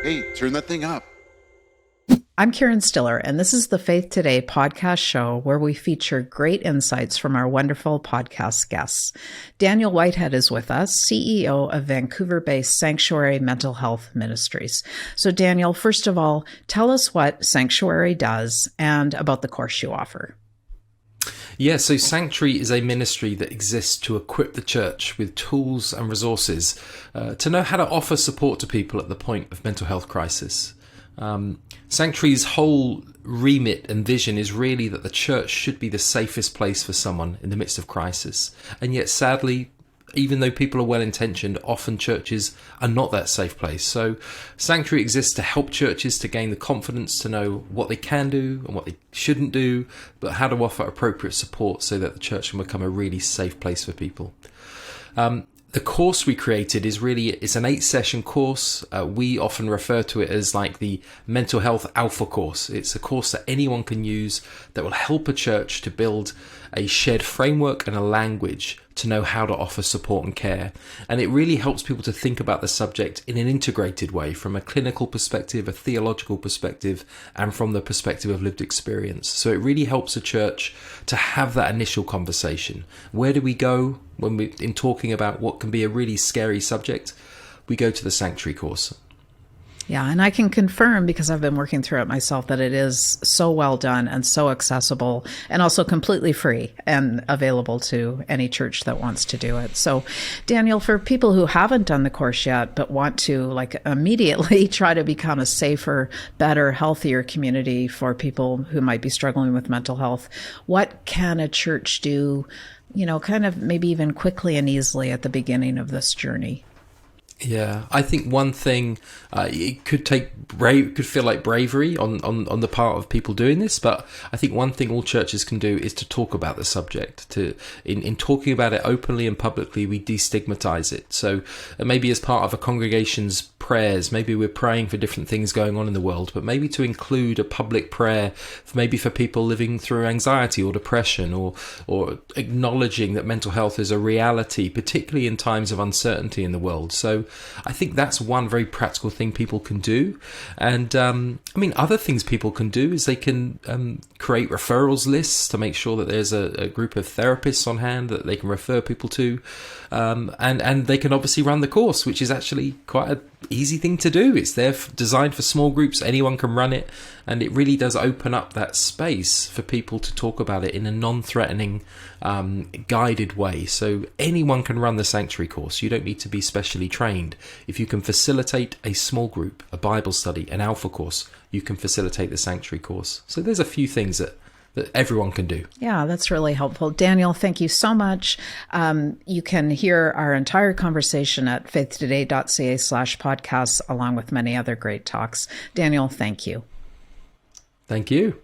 Hey, turn that thing up. I'm Karen Stiller, and this is the Faith Today podcast show where we feature great insights from our wonderful podcast guests. Daniel Whitehead is with us, CEO of Vancouver-based Sanctuary Mental Health Ministries. So Daniel, first of all, tell us what Sanctuary does and about the course you offer. Yeah, so Sanctuary is a ministry that exists to equip the church with tools and resources to know how to offer support to people at the point of mental health crisis. Sanctuary's whole remit and vision is really that the church should be the safest place for someone in the midst of crisis. And yet, sadly, even though people are well-intentioned, often churches are not that safe place. So Sanctuary exists to help churches to gain the confidence to know what they can do and what they shouldn't do, but how to offer appropriate support so that the church can become a really safe place for people. The course we created it's an 8-session course. We often refer to it as like the mental health alpha course. It's a course that anyone can use that will help a church to build a shared framework and a language to know how to offer support and care. And it really helps people to think about the subject in an integrated way, from a clinical perspective, a theological perspective, and from the perspective of lived experience. So it really helps a church to have that initial conversation. Where do we go when we're in talking about what can be a really scary subject? We go to the Sanctuary course. Yeah, and I can confirm, because I've been working through it myself, that it is so well done and so accessible and also completely free and available to any church that wants to do it. So, Daniel, for people who haven't done the course yet but want to immediately try to become a safer, better, healthier community for people who might be struggling with mental health, what can a church do, kind of maybe even quickly and easily at the beginning of this journey? Yeah, I think one thing, it could feel like bravery on the part of people doing this, but I think one thing all churches can do is to talk about the subject. In talking about it openly and publicly, we destigmatize it. So maybe as part of a congregation's prayers, maybe we're praying for different things going on in the world, but maybe to include a public prayer, maybe for people living through anxiety or depression, or acknowledging that mental health is a reality, particularly in times of uncertainty in the world. So I think that's one very practical thing people can do. And other things people can do is they can create referrals lists to make sure that there's a group of therapists on hand that they can refer people to. And they can obviously run the course, which is actually quite an easy thing to do. It's there designed for small groups. Anyone can run it. And it really does open up that space for people to talk about it in a non-threatening, guided way. So anyone can run the Sanctuary course. You don't need to be specially trained. If you can facilitate a small group, a Bible study, an Alpha course, you can facilitate the Sanctuary course. So there's a few things that everyone can do. Yeah, that's really helpful. Daniel, thank you so much. You can hear our entire conversation at faithtoday.ca/podcasts, along with many other great talks. Daniel, thank you. Thank you.